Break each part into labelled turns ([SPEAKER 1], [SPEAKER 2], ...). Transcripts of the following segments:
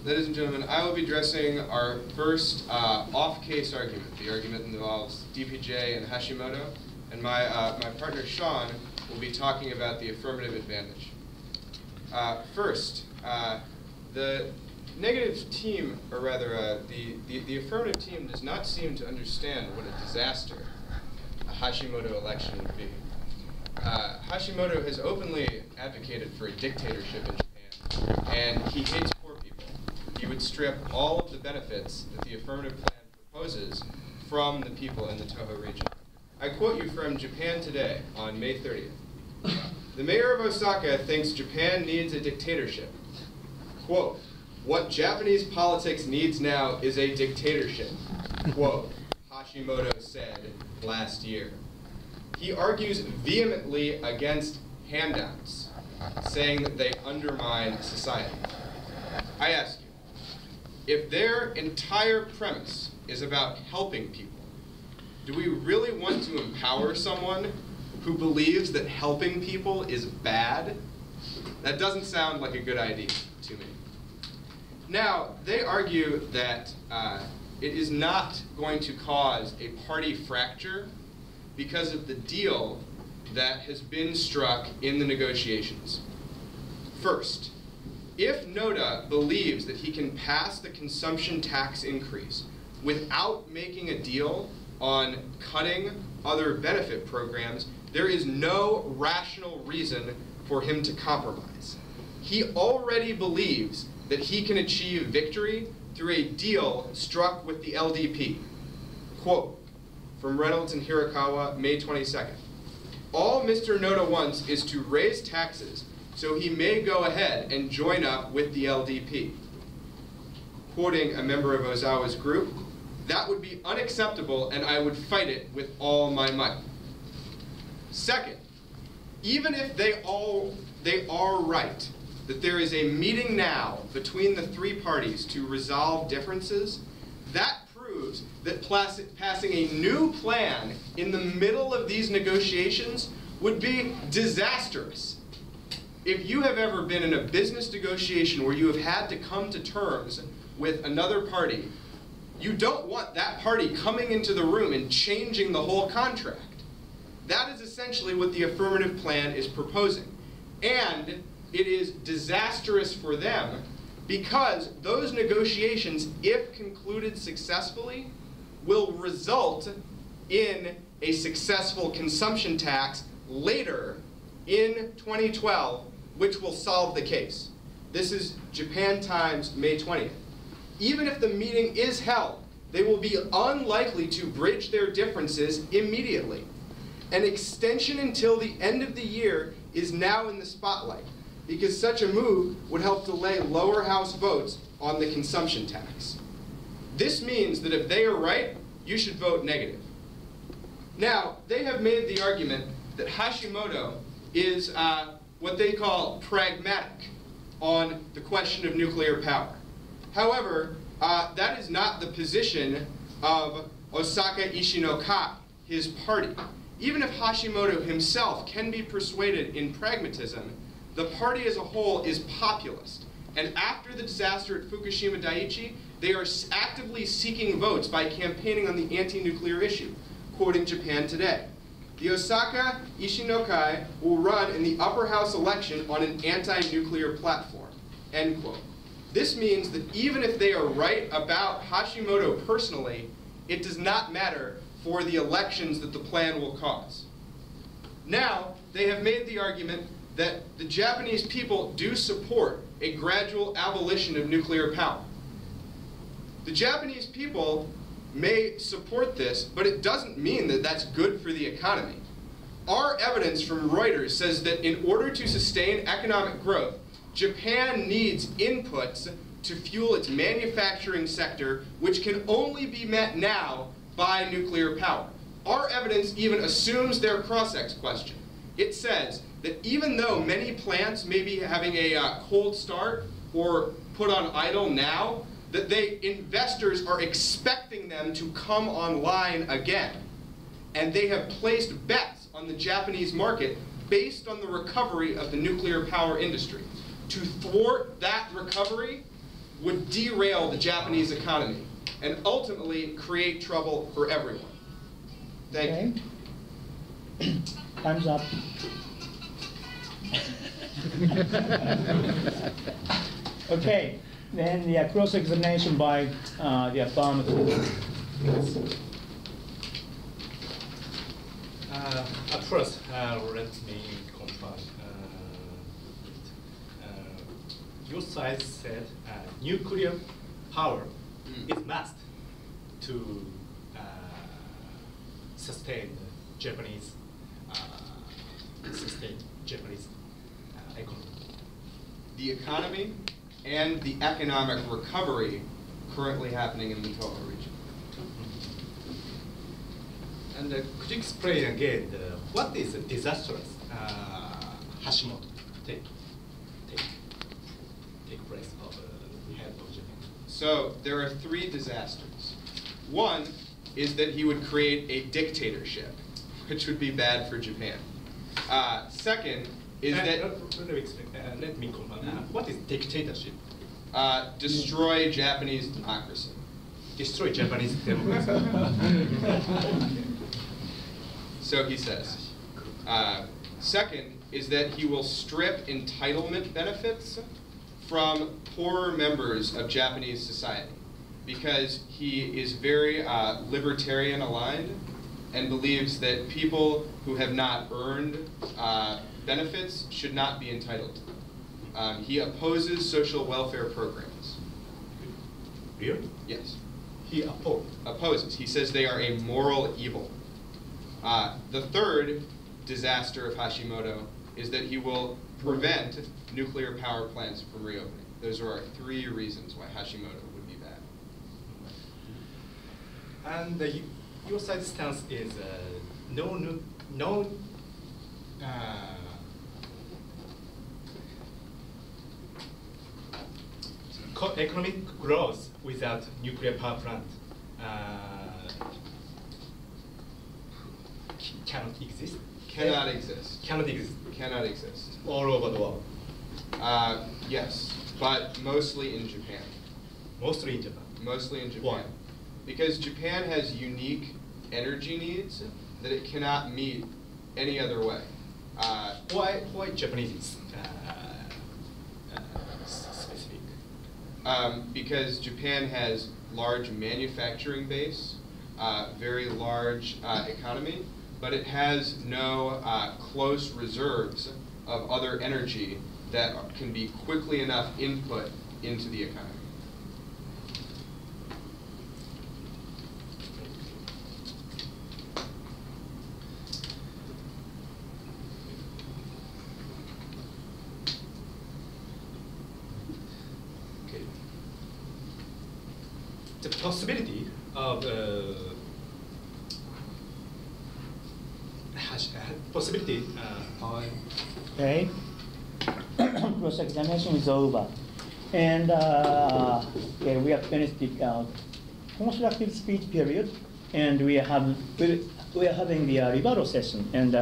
[SPEAKER 1] Ladies and gentlemen, I will be addressing our first off-case argument. The argument involves DPJ and Hashimoto, and my partner Sean will be talking about the affirmative advantage. First, the negative team, or rather the affirmative team, does not seem to understand what a disaster a Hashimoto election would be. Hashimoto has openly advocated for a dictatorship in Japan, and he hates poor people. He would strip all of the benefits that the affirmative plan proposes from the people in the Toho region. I quote you from Japan Today on May 30th. The mayor of Osaka thinks Japan needs a dictatorship. Quote, "What Japanese politics needs now is a dictatorship," quote, Hashimoto said last year. He argues vehemently against handouts, saying that they undermine society. I ask you, if their entire premise is about helping people, do we really want to empower someone who believes that helping people is bad? That doesn't sound like a good idea to me. Now, they argue that it is not going to cause a party fracture because of the deal that has been struck in the negotiations. First, if Noda believes that he can pass the consumption tax increase without making a deal on cutting other benefit programs, there is no rational reason for him to compromise. He already believes that he can achieve victory through a deal struck with the LDP. Quote from Reynolds and Hirakawa, May 22nd. "All Mr. Noda wants is to raise taxes so he may go ahead and join up with the LDP." Quoting a member of Ozawa's group, "That would be unacceptable and I would fight it with all my might." Second, even if they are right that there is a meeting now between the three parties to resolve differences, that proves that passing a new plan in the middle of these negotiations would be disastrous. If you have ever been in a business negotiation where you have had to come to terms with another party, you don't want that party coming into the room and changing the whole contract. That is essentially what the affirmative plan is proposing. And it is disastrous for them because those negotiations, if concluded successfully, will result in a successful consumption tax later in 2012, which will solve the case. This is Japan Times, May 20th. Even if the meeting is held, they will be unlikely to bridge their differences immediately. An extension until the end of the year is now in the spotlight, because such a move would help delay lower house votes on the consumption tax. This means that if they are right, you should vote negative. Now, they have made the argument that Hashimoto is what they call pragmatic on the question of nuclear power. However, that is not the position of Osaka Ishinokai, his party. Even if Hashimoto himself can be persuaded in pragmatism, the party as a whole is populist. And after the disaster at Fukushima Daiichi, they are actively seeking votes by campaigning on the anti-nuclear issue, quoting Japan Today. The Osaka Ishinokai will run in the upper house election on an anti-nuclear platform, end quote. This means that even if they are right about Hashimoto personally, it does not matter for the elections that the plan will cause. Now, they have made the argument that the Japanese people do support a gradual abolition of nuclear power. The Japanese people may support this, but it doesn't mean that that's good for the economy. Our evidence from Reuters says that in order to sustain economic growth, Japan needs inputs to fuel its manufacturing sector, which can only be met now by nuclear power. Our evidence even assumes their cross-ex question. It says that even though many plants may be having a cold start or put on idle now, that investors are expecting them to come online again. And they have placed bets on the Japanese market based on the recovery of the nuclear power industry. To thwart that recovery, would derail the Japanese economy and ultimately create trouble for everyone. Thank you.
[SPEAKER 2] Time's up. Okay, then the cross-examination by the affirmative.
[SPEAKER 3] At first, let me confirm. Your side said nuclear power is must to sustain Japanese economy.
[SPEAKER 1] The economy and the economic recovery currently happening in the Toho region.
[SPEAKER 3] And could you explain again what is a disastrous Hashimoto take place of the head of Japan?
[SPEAKER 1] So there are 3 disasters. One is that he would create a dictatorship, which would be bad for Japan. Second is that
[SPEAKER 3] let me confirm. What is dictatorship?
[SPEAKER 1] Destroy Japanese democracy.
[SPEAKER 3] Destroy Japanese democracy.
[SPEAKER 1] So he says. Second is that he will strip entitlement benefits from poorer members of Japanese society, because he is very libertarian aligned and believes that people who have not earned benefits should not be entitled to them. He opposes social welfare programs.
[SPEAKER 3] Really?
[SPEAKER 1] Yes.
[SPEAKER 3] He
[SPEAKER 1] Opposes. He says they are a moral evil. The third disaster of Hashimoto is that he will prevent nuclear power plants from reopening. Those are our 3 reasons why Hashimoto would be bad.
[SPEAKER 3] And your side stance is no economic growth without nuclear power plant cannot exist.
[SPEAKER 1] Cannot exist.
[SPEAKER 3] Cannot exist.
[SPEAKER 1] Cannot exist.
[SPEAKER 3] All over the world.
[SPEAKER 1] Yes, but mostly in Japan.
[SPEAKER 3] Mostly in Japan.
[SPEAKER 1] Mostly in Japan.
[SPEAKER 3] Why?
[SPEAKER 1] Because Japan has unique energy needs that it cannot meet any other way.
[SPEAKER 3] Why Japanese is specific?
[SPEAKER 1] Because Japan has large manufacturing base, very large economy, but it has no close reserves of other energy that can be quickly enough input into the economy.
[SPEAKER 3] Okay. The possibility of
[SPEAKER 2] Okay. Cross-examination is over. And okay, we have finished the constructive speech period, and we are having the rebuttal session. And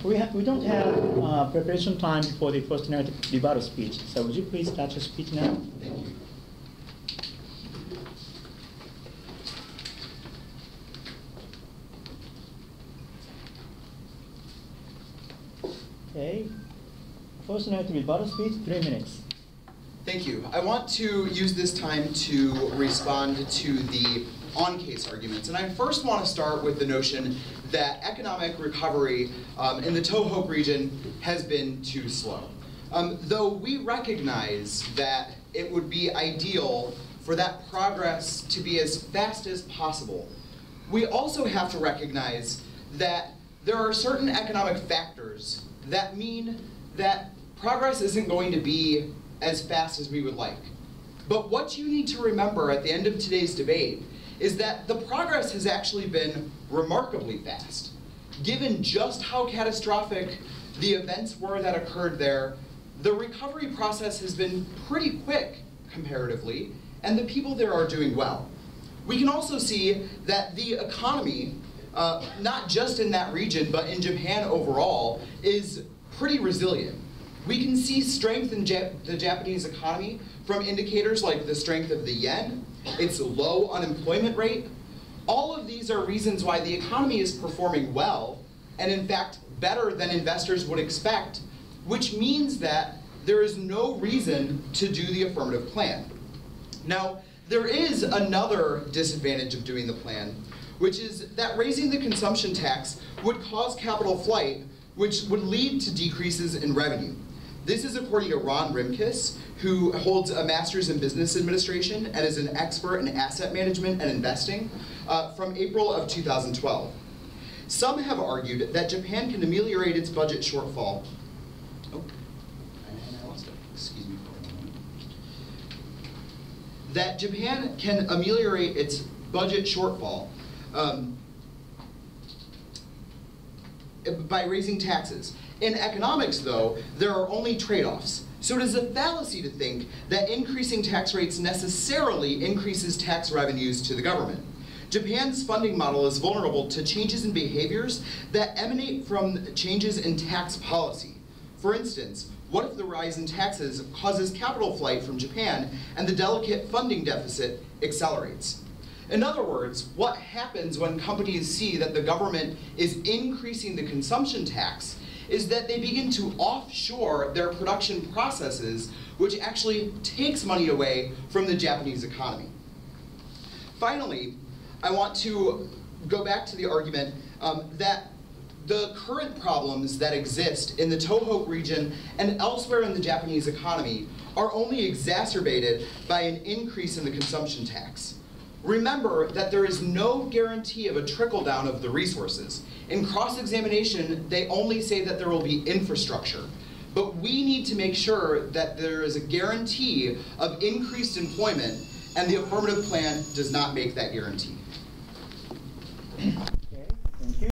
[SPEAKER 2] we don't have preparation time for the first narrative rebuttal speech. So would you please start your speech now?
[SPEAKER 4] Thank you.
[SPEAKER 2] Okay. First narrative rebuttal speech, 3 minutes.
[SPEAKER 4] Thank you. I want to use this time to respond to the on-case arguments. And I first want to start with the notion that economic recovery in the Toho region has been too slow. Though we recognize that it would be ideal for that progress to be as fast as possible, we also have to recognize that there are certain economic factors that mean that progress isn't going to be as fast as we would like. But what you need to remember at the end of today's debate is that the progress has actually been remarkably fast. Given just how catastrophic the events were that occurred there, the recovery process has been pretty quick comparatively, and the people there are doing well. We can also see that the economy, not just in that region, but in Japan overall, is pretty resilient. We can see strength in the Japanese economy from indicators like the strength of the yen, its low unemployment rate. All of these are reasons why the economy is performing well, and in fact, better than investors would expect, which means that there is no reason to do the affirmative plan. Now, there is another disadvantage of doing the plan, which is that raising the consumption tax would cause capital flight, which would lead to decreases in revenue. This is according to Ron Rimkus, who holds a master's in business administration and is an expert in asset management and investing, from April of 2012. Some have argued that Japan can ameliorate its budget shortfall. Oh, I lost it. Excuse me for a moment. That Japan can ameliorate its budget shortfall by raising taxes. In economics, though, there are only trade-offs. So it is a fallacy to think that increasing tax rates necessarily increases tax revenues to the government. Japan's funding model is vulnerable to changes in behaviors that emanate from changes in tax policy. For instance, what if the rise in taxes causes capital flight from Japan and the delicate funding deficit accelerates? In other words, what happens when companies see that the government is increasing the consumption tax is that they begin to offshore their production processes, which actually takes money away from the Japanese economy. Finally, I want to go back to the argument that the current problems that exist in the Tohoku region and elsewhere in the Japanese economy are only exacerbated by an increase in the consumption tax. Remember that there is no guarantee of a trickle-down of the resources. In cross-examination, they only say that there will be infrastructure. But we need to make sure that there is a guarantee of increased employment, and the affirmative plan does not make that guarantee.